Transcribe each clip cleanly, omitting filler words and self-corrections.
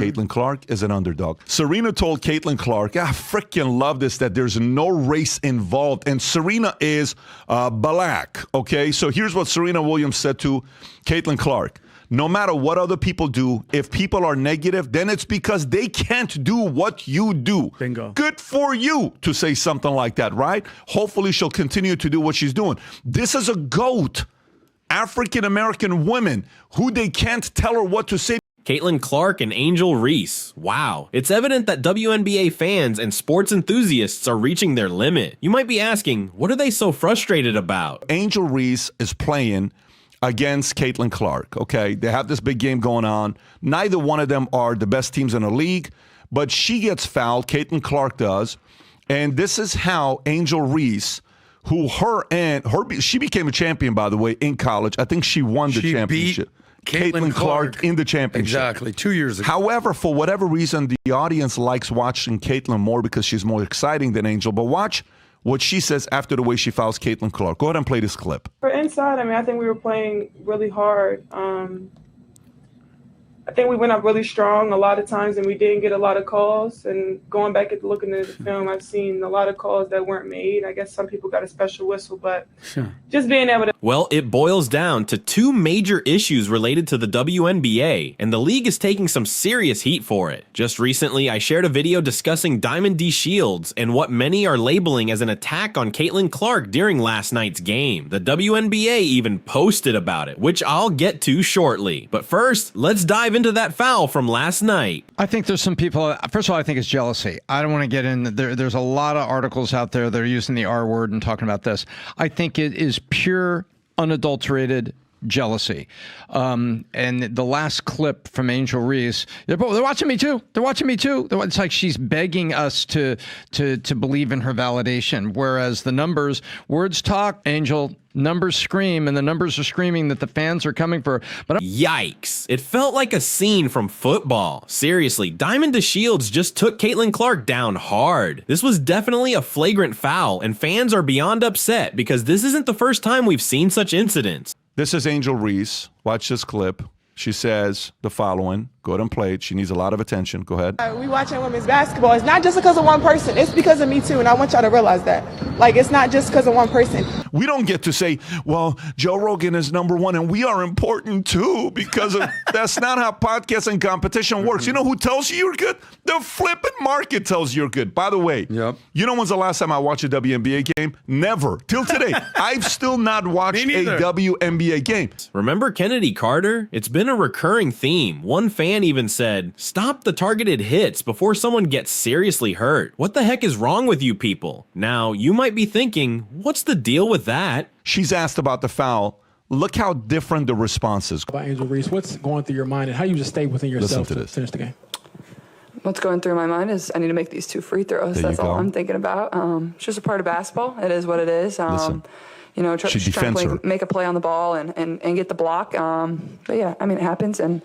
Caitlin Clark is an underdog. Serena told Caitlin Clark, I freaking love this, that there's no race involved. And Serena is black, okay? So here's what Serena Williams said to Caitlin Clark. No matter what other people do, if people are negative, then it's because they can't do what you do. Bingo. Good for you to say something like that, right? Hopefully she'll continue to do what she's doing. This is a GOAT. African-American women who they can't tell her what to say. Caitlin Clark and Angel Reese. Wow. It's evident that WNBA fans and sports enthusiasts are reaching their limit. You might be asking, what are they so frustrated about? Angel Reese is playing against Caitlin Clark, okay? They have this big game going on. Neither one of them are the best teams in the league, but she gets fouled, Caitlin Clark does, and this is how Angel Reese, who she became a champion, by the way, in college. I think she won the championship. Caitlin Clark in the championship. Exactly, 2 years ago. However, for whatever reason, the audience likes watching Caitlin more because she's more exciting than Angel. But watch what she says after the way she fouls Caitlin Clark. Go ahead and play this clip. For inside, I think we were playing really hard. I think we went up really strong a lot of times, and we didn't get a lot of calls. And going back and looking at the film, I've seen a lot of calls that weren't made. I guess some people got a special whistle, but just being able to... Well, it boils down to two major issues related to the WNBA, and the league is taking some serious heat for it. Just recently, I shared a video discussing Diamond D Shields and what many are labeling as an attack on Caitlin Clark during last night's game. The WNBA even posted about it, which I'll get to shortly. But first, let's dive into that foul from last night. I think there's some people, first of all, I think it's jealousy. I don't want to get in, there's a lot of articles out there that are using the R word and talking about this. I think it is pure, unadulterated jealousy. And the last clip from Angel Reese, they're watching me too. They're watching me too. It's like she's begging us to believe in her validation. Whereas the numbers, words talk, Angel, numbers scream, and the numbers are screaming that the fans are coming for her. But yikes. It felt like a scene from football. Seriously, Diamond DeShields just took Caitlin Clark down hard. This was definitely a flagrant foul, and fans are beyond upset because this isn't the first time we've seen such incidents. This is Angel Reese. Watch this clip. She says the following. Go ahead and play it. She needs a lot of attention. Go ahead. We watching women's basketball. It's not just because of one person. It's because of me too, and I want y'all to realize that. Like, it's not just because of one person. We don't get to say, well, Joe Rogan is #1 and we are important too, because that's not how podcasting competition works. You know who tells you you're good? The flipping market tells you you're good. By the way, you know when's the last time I watched a WNBA game? Never. Till today. I've still not watched a WNBA game. Remember Kennedy Carter? It's been a recurring theme. One fan even said, stop the targeted hits before someone gets seriously hurt. What the heck is wrong with you people? Now, you might be thinking, what's the deal with that? She's asked about the foul. Look how different the response is. About Angel Reese, what's going through your mind and how you just stay within yourself to finish the game? What's going through my mind is I need to make these 2 free throws. That's all I'm thinking about. It's just a part of basketball. It is what it is. You know, try to make a play on the ball and get the block. But yeah, I mean, it happens. And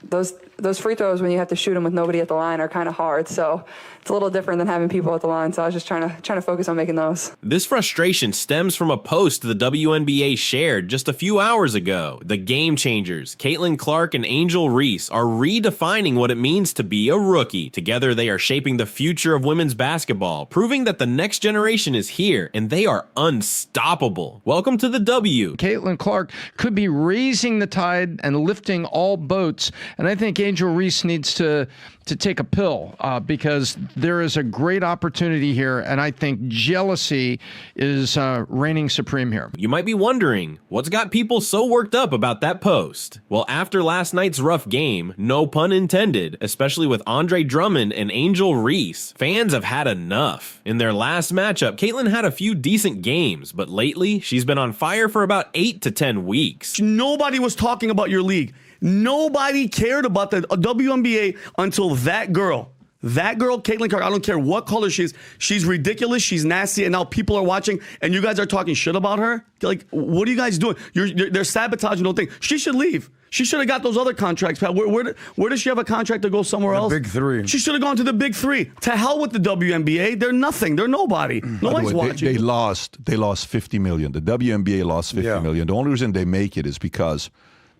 those free throws, when you have to shoot them with nobody at the line, are kind of hard. So it's a little different than having people at the line. So I was just trying to focus on making those. This frustration stems from a post the WNBA shared just a few hours ago. The game changers, Caitlin Clark and Angel Reese, are redefining what it means to be a rookie. Together, they are shaping the future of women's basketball, proving that the next generation is here and they are unstoppable. Welcome to the W. Caitlin Clark could be raising the tide and lifting all boats. And I think Angel Reese needs to take a pill because there is a great opportunity here, and I think jealousy is reigning supreme here. You might be wondering, what's got people so worked up about that post? Well, after last night's rough game, no pun intended, especially with Andre Drummond and Angel Reese, fans have had enough. In their last matchup, Caitlin had a few decent games, but lately, she's been on fire for about 8 to 10 weeks. Nobody was talking about your league. Nobody cared about the WNBA until that girl, Caitlin Clark, I don't care what color she is, she's ridiculous, she's nasty, and now people are watching, and you guys are talking shit about her? Like, what are you guys doing? They're sabotaging the whole thing. She should leave. She should have got those other contracts. Where does she have a contract to go somewhere else? The Big Three. She should have gone to the Big Three. To hell with the WNBA. They're nothing. They're nobody. No one's watching. They lost $50 million. The WNBA lost $50 million. The only reason they make it is because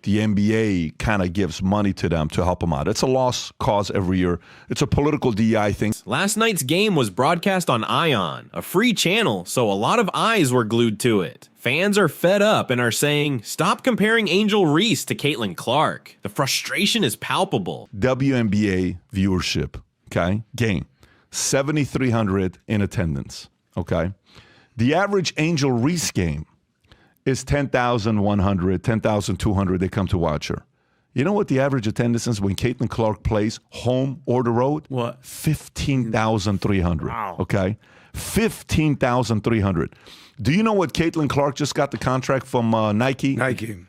the NBA kind of gives money to them to help them out. It's a lost cause every year. It's a political DEI thing. Last night's game was broadcast on ION, a free channel, so a lot of eyes were glued to it. Fans are fed up and are saying, stop comparing Angel Reese to Caitlin Clark. The frustration is palpable. WNBA viewership, okay? Game. 7,300 in attendance, okay? The average Angel Reese game is 10,100, 10,200. They come to watch her. You know what the average attendance is when Caitlin Clark plays home or the road? What? 15,300. Wow. Okay? 15,300. Do you know what Caitlin Clark just got the contract from Nike?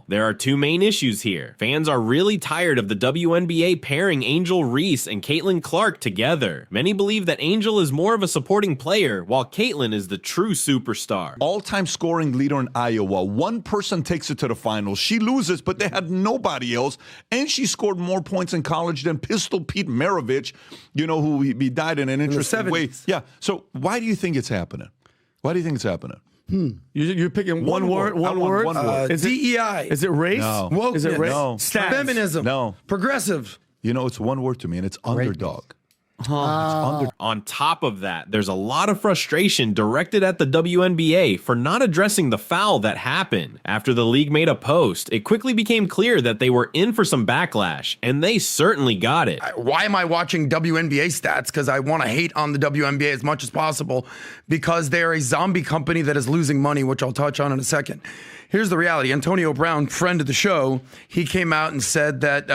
There are two main issues here. Fans are really tired of the WNBA pairing Angel Reese and Caitlin Clark together. Many believe that Angel is more of a supporting player, while Caitlin is the true superstar. All-time scoring leader in Iowa. One person takes it to the finals. She loses, but they had nobody else. And she scored more points in college than Pistol Pete Maravich, you know, who he died in an interesting way. Yeah. So why do you think it's happening? Why do you think it's happening? You're picking one word. One word. Is DEI. Is it race? No. Woke, Is it race? No. Stats. Feminism. No. Progressive. You know, it's one word to me, and it's underdog. On top of that, there's a lot of frustration directed at the WNBA for not addressing the foul that happened. After the league made a post, it quickly became clear that they were in for some backlash, and they certainly got it. Why am I watching WNBA stats? Because I want to hate on the WNBA as much as possible because they're a zombie company that is losing money, which I'll touch on in a second. Here's the reality. Antonio Brown, friend of the show, he came out and said that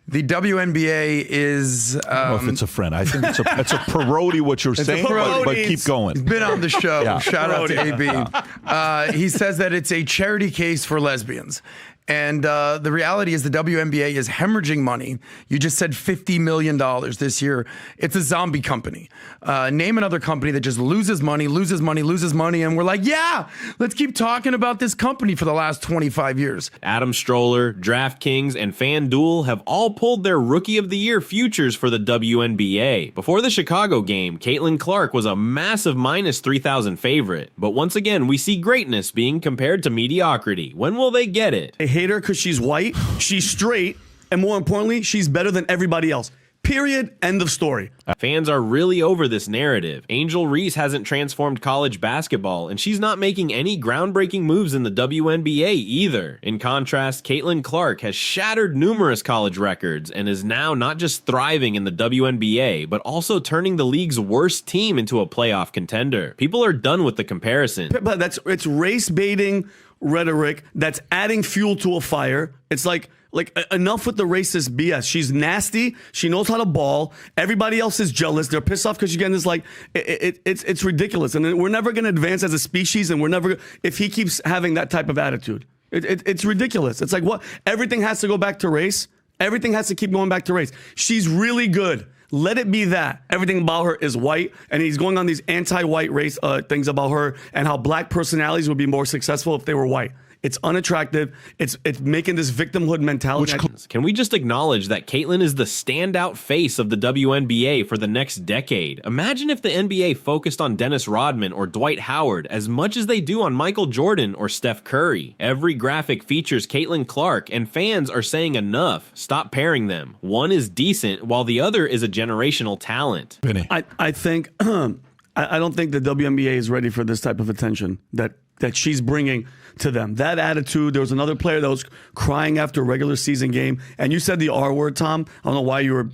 the WNBA is... I don't know if it's a friend. I think it's a parody what you're saying, but keep going. He's been on the show. Yeah. Shout out to AB. He says that it's a charity case for lesbians. And the reality is the WNBA is hemorrhaging money. You just said $50 million this year. It's a zombie company. Name another company that just loses money, and we're like, yeah, let's keep talking about this company for the last 25 years. Adam Stroller, DraftKings, and FanDuel have all pulled their Rookie of the Year futures for the WNBA. Before the Chicago game, Caitlin Clark was a massive minus 3,000 favorite. But once again, we see greatness being compared to mediocrity. When will they get it? They hate her because she's white, she's straight, and more importantly, she's better than everybody else. Period. End of story. Fans are really over this narrative. Angel Reese hasn't transformed college basketball, and she's not making any groundbreaking moves in the WNBA either. In contrast, Caitlin Clark has shattered numerous college records and is now not just thriving in the WNBA, but also turning the league's worst team into a playoff contender. People are done with the comparison. But it's race baiting rhetoric that's adding fuel to a fire. It's like enough with the racist BS. She's nasty. She knows how to ball. Everybody else is jealous. They're pissed off because again, it's ridiculous. And we're never going to advance as a species. And we're never, if he keeps having that type of attitude, it's ridiculous. It's like what? Everything has to go back to race. Everything has to keep going back to race. She's really good. Let it be that. Everything about her is white, and he's going on these anti-white race things about her and how black personalities would be more successful if they were white. It's unattractive. It's making this victimhood mentality. Can we just acknowledge that Caitlin is the standout face of the WNBA for the next decade? Imagine if the NBA focused on Dennis Rodman or Dwight Howard as much as they do on Michael Jordan or Steph Curry. Every graphic features Caitlin Clark, and fans are saying enough. Stop pairing them. One is decent, while the other is a generational talent. I think I don't think the WNBA is ready for this type of attention that she's bringing to them. That attitude. There was another player that was crying after a regular season game, and you said the R word, Tom. I don't know why you were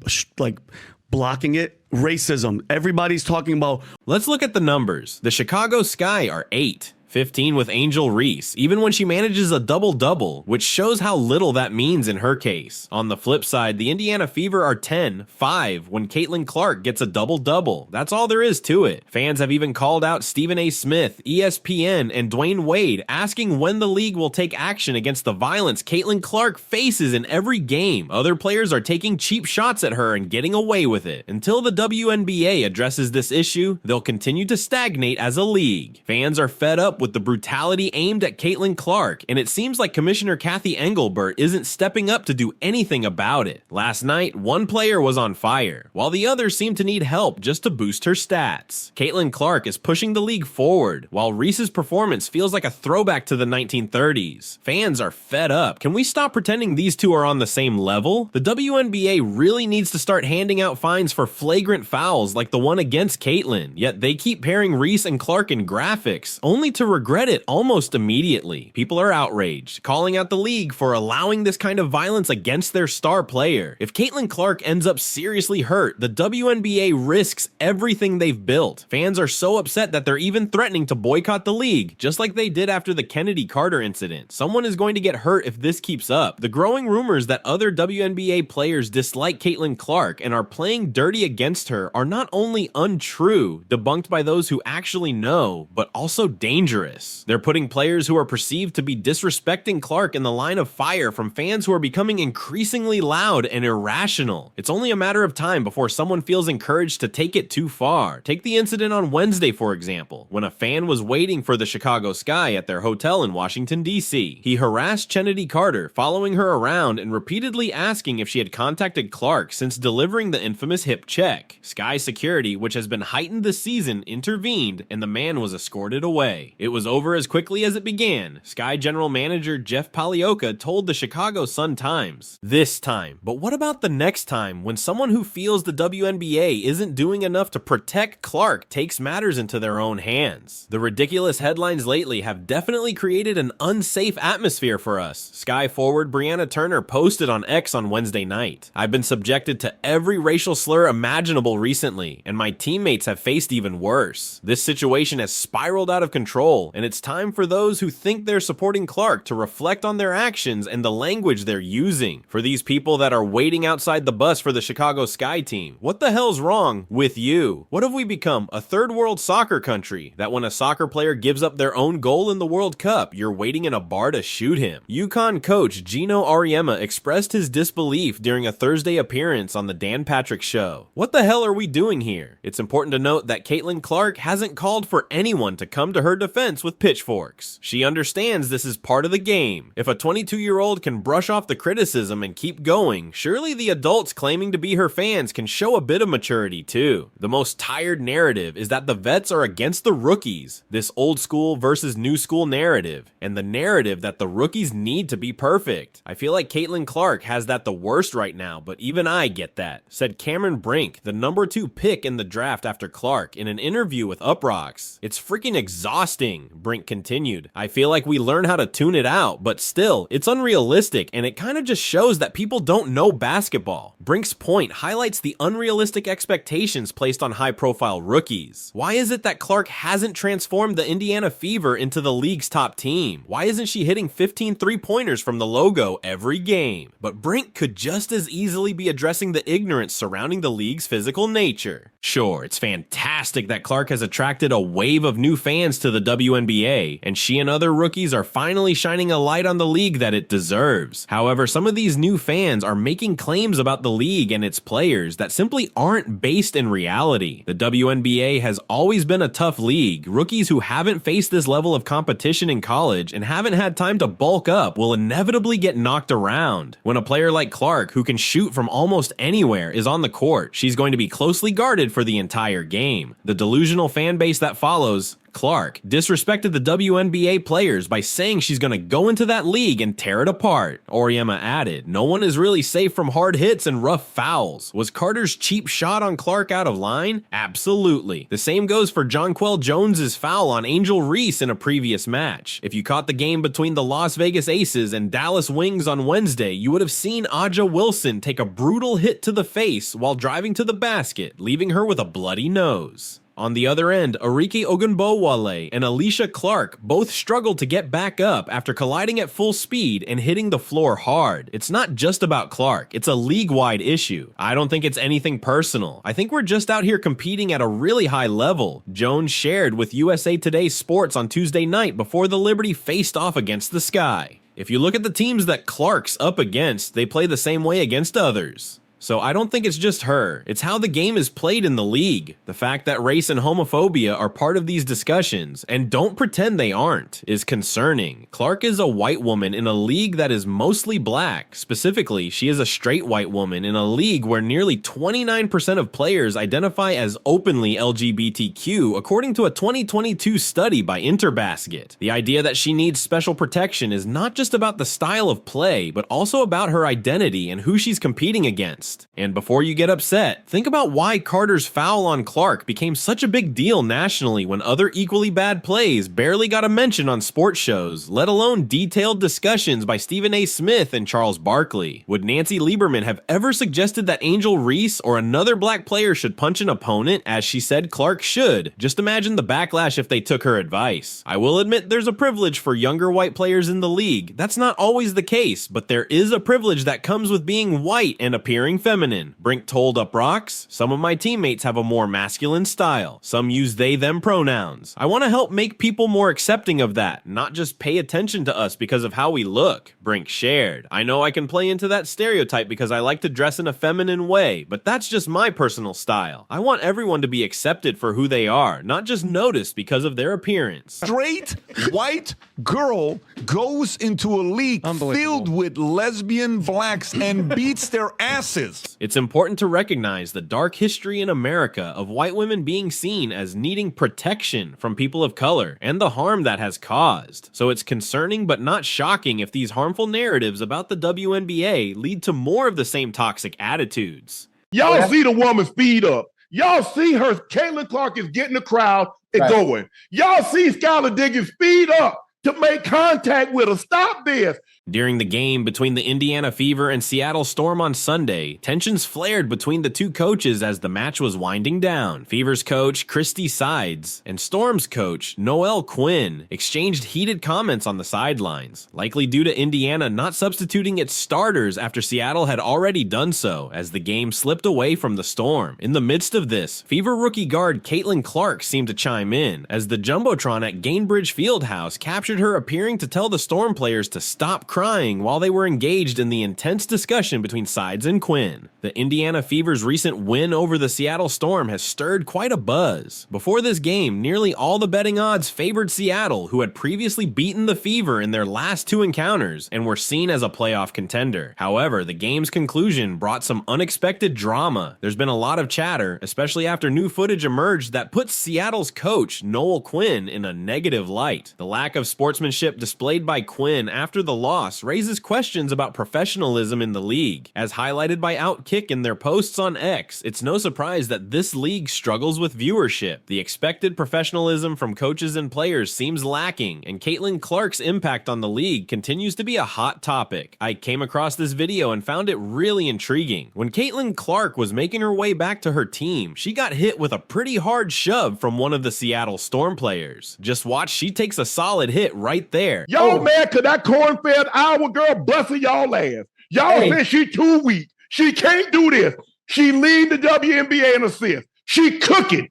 blocking it. Racism. Everybody's talking about. Let's look at the numbers. The Chicago Sky are 8. 15 with Angel Reese, even when she manages a double-double, which shows how little that means in her case. On the flip side, the Indiana Fever are 10-5 when Caitlin Clark gets a double-double. That's all there is to it. Fans have even called out Stephen A. Smith, ESPN, and Dwayne Wade, asking when the league will take action against the violence Caitlin Clark faces in every game. Other players are taking cheap shots at her and getting away with it. Until the WNBA addresses this issue, they'll continue to stagnate as a league. Fans are fed up up with the brutality aimed at Caitlin Clark, and it seems like Commissioner Kathy Engelbert isn't stepping up to do anything about it. Last night, one player was on fire, while the other seemed to need help just to boost her stats. Caitlin Clark is pushing the league forward, while Reese's performance feels like a throwback to the 1930s. Fans are fed up. Can we stop pretending these two are on the same level? The WNBA really needs to start handing out fines for flagrant fouls like the one against Caitlin, yet they keep pairing Reese and Clark in graphics, only to regret it almost immediately. People are outraged, calling out the league for allowing this kind of violence against their star player. If Caitlin Clark ends up seriously hurt, the WNBA risks everything they've built. Fans are so upset that they're even threatening to boycott the league, just like they did after the Kennedy Carter incident. Someone is going to get hurt if this keeps up. The growing rumors that other WNBA players dislike Caitlin Clark and are playing dirty against her are not only untrue, debunked by those who actually know, but also dangerous. They're putting players who are perceived to be disrespecting Clark in the line of fire from fans who are becoming increasingly loud and irrational. It's only a matter of time before someone feels encouraged to take it too far. Take the incident on Wednesday, for example, when a fan was waiting for the Chicago Sky at their hotel in Washington, D.C. He harassed Kennedy Carter, following her around and repeatedly asking if she had contacted Clark since delivering the infamous hip check. Sky security, which has been heightened this season, intervened, and the man was escorted away. It was over as quickly as it began. Sky general manager Jeff Palioka told the Chicago Sun-Times, "This time. But what about the next time when someone who feels the WNBA isn't doing enough to protect Clark takes matters into their own hands?" The ridiculous headlines lately have definitely created an unsafe atmosphere for us. Sky forward Brianna Turner posted on X on Wednesday night, "I've been subjected to every racial slur imaginable recently, and my teammates have faced even worse. This situation has spiraled out of control, and it's time for those who think they're supporting Clark to reflect on their actions and the language they're using. For these people that are waiting outside the bus for the Chicago Sky team, what the hell's wrong with you? What have we become, a third world soccer country, that when a soccer player gives up their own goal in the World Cup, you're waiting in a bar to shoot him?" UConn coach Gino Auriemma expressed his disbelief during a Thursday appearance on the Dan Patrick Show. "What the hell are we doing here?" It's important to note that Caitlin Clark hasn't called for anyone to come to her defense with pitchforks. She understands this is part of the game. If a 22-year-old can brush off the criticism and keep going, surely the adults claiming to be her fans can show a bit of maturity too. The most tired narrative is that the vets are against the rookies, this old school versus new school narrative, and the narrative that the rookies need to be perfect. I feel like Caitlin Clark has that the worst right now, but even I get that, said Cameron Brink, the number 2 pick in the draft after Clark, in an interview with Uprocks. "It's freaking exhausting," Brink continued. "I feel like we learn how to tune it out, but still, it's unrealistic, and it kind of just shows that people don't know basketball." Brink's point highlights the unrealistic expectations placed on high-profile rookies. Why is it that Clark hasn't transformed the Indiana Fever into the league's top team? Why isn't she hitting 15 three-pointers from the logo every game? But Brink could just as easily be addressing the ignorance surrounding the league's physical nature. Sure, it's fantastic that Clark has attracted a wave of new fans to the WNBA, and she and other rookies are finally shining a light on the league that it deserves. However, some of these new fans are making claims about the league and its players that simply aren't based in reality. The WNBA has always been a tough league. Rookies who haven't faced this level of competition in college and haven't had time to bulk up will inevitably get knocked around. When a player like Clark, who can shoot from almost anywhere, is on the court, she's going to be closely guarded for the entire game. The delusional fan base that follows Clark disrespected the WNBA players by saying she's going to go into that league and tear it apart. Auriemma added, "No one is really safe from hard hits and rough fouls." Was Carter's cheap shot on Clark out of line? Absolutely. The same goes for Jonquel Jones's foul on Angel Reese in a previous match. If you caught the game between the Las Vegas Aces and Dallas Wings on Wednesday, you would have seen Aja Wilson take a brutal hit to the face while driving to the basket, leaving her with a bloody nose. On the other end, Arike Ogunbowale and Alicia Clark both struggled to get back up after colliding at full speed and hitting the floor hard. It's not just about Clark, it's a league-wide issue. I don't think it's anything personal. I think we're just out here competing at a really high level, Jones shared with USA Today Sports on Tuesday night before the Liberty faced off against the Sky. If you look at the teams that Clark's up against, they play the same way against others. So I don't think it's just her. It's how the game is played in the league. The fact that race and homophobia are part of these discussions, and don't pretend they aren't, is concerning. Clark is a white woman in a league that is mostly black. Specifically, she is a straight white woman in a league where nearly 29% of players identify as openly LGBTQ, according to a 2022 study by Interbasket. The idea that she needs special protection is not just about the style of play, but also about her identity and who she's competing against. And before you get upset, think about why Carter's foul on Clark became such a big deal nationally when other equally bad plays barely got a mention on sports shows, let alone detailed discussions by Stephen A. Smith and Charles Barkley. Would Nancy Lieberman have ever suggested that Angel Reese or another black player should punch an opponent as she said Clark should? Just imagine the backlash if they took her advice. I will admit there's a privilege for younger white players in the league. That's not always the case, but there is a privilege that comes with being white and appearing feminine. Brink told Uproxx, "Some of my teammates have a more masculine style. Some use they/them pronouns. I want to help make people more accepting of that, not just pay attention to us because of how we look," Brink shared. "I know I can play into that stereotype because I like to dress in a feminine way, but that's just my personal style. I want everyone to be accepted for who they are, not just noticed because of their appearance." Straight white girl goes into a league filled with lesbian blacks and beats their asses. It's important to recognize the dark history in America of white women being seen as needing protection from people of color and the harm that has caused. So it's concerning but not shocking if these harmful narratives about the WNBA lead to more of the same toxic attitudes. Y'all see the woman speed up. Y'all see her, Caitlin Clark is getting the crowd and going. Y'all see Skylar Diggins speed up to make contact with her. Stop this. During the game between the Indiana Fever and Seattle Storm on Sunday, tensions flared between the two coaches as the match was winding down. Fever's coach, Christy Sides, and Storm's coach, Noelle Quinn, exchanged heated comments on the sidelines, likely due to Indiana not substituting its starters after Seattle had already done so, as the game slipped away from the Storm. In the midst of this, Fever rookie guard Caitlin Clark seemed to chime in, as the Jumbotron at Gainbridge Fieldhouse captured her appearing to tell the Storm players to stop crying while they were engaged in the intense discussion between Sides and Quinn. The Indiana Fever's recent win over the Seattle Storm has stirred quite a buzz. Before this game, nearly all the betting odds favored Seattle, who had previously beaten the Fever in their last two encounters and were seen as a playoff contender. However, the game's conclusion brought some unexpected drama. There's been a lot of chatter, especially after new footage emerged that puts Seattle's coach, Noelle Quinn, in a negative light. The lack of sportsmanship displayed by Quinn after the loss raises questions about professionalism in the league. As highlighted by Outkick in their posts on X, it's no surprise that this league struggles with viewership. The expected professionalism from coaches and players seems lacking, and Caitlin Clark's impact on the league continues to be a hot topic. I came across this video and found it really intriguing. When Caitlin Clark was making her way back to her team, she got hit with a pretty hard shove from one of the Seattle Storm players. Just watch, she takes a solid hit right there. Y'all mad cause that corn-fed our girl busting y'all ass. Y'all said she too weak. She can't do this. She lead the WNBA in assists. She cooking.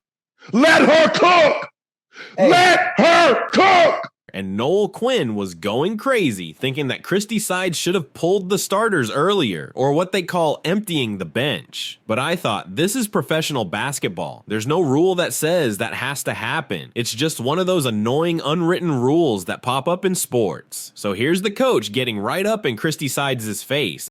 Let her cook. Let her cook. And Noelle Quinn was going crazy, thinking that Christy Sides should have pulled the starters earlier, or what they call emptying the bench. But I thought, this is professional basketball. There's no rule that says that has to happen. It's just one of those annoying unwritten rules that pop up in sports. So here's the coach getting right up in Christy Sides' face.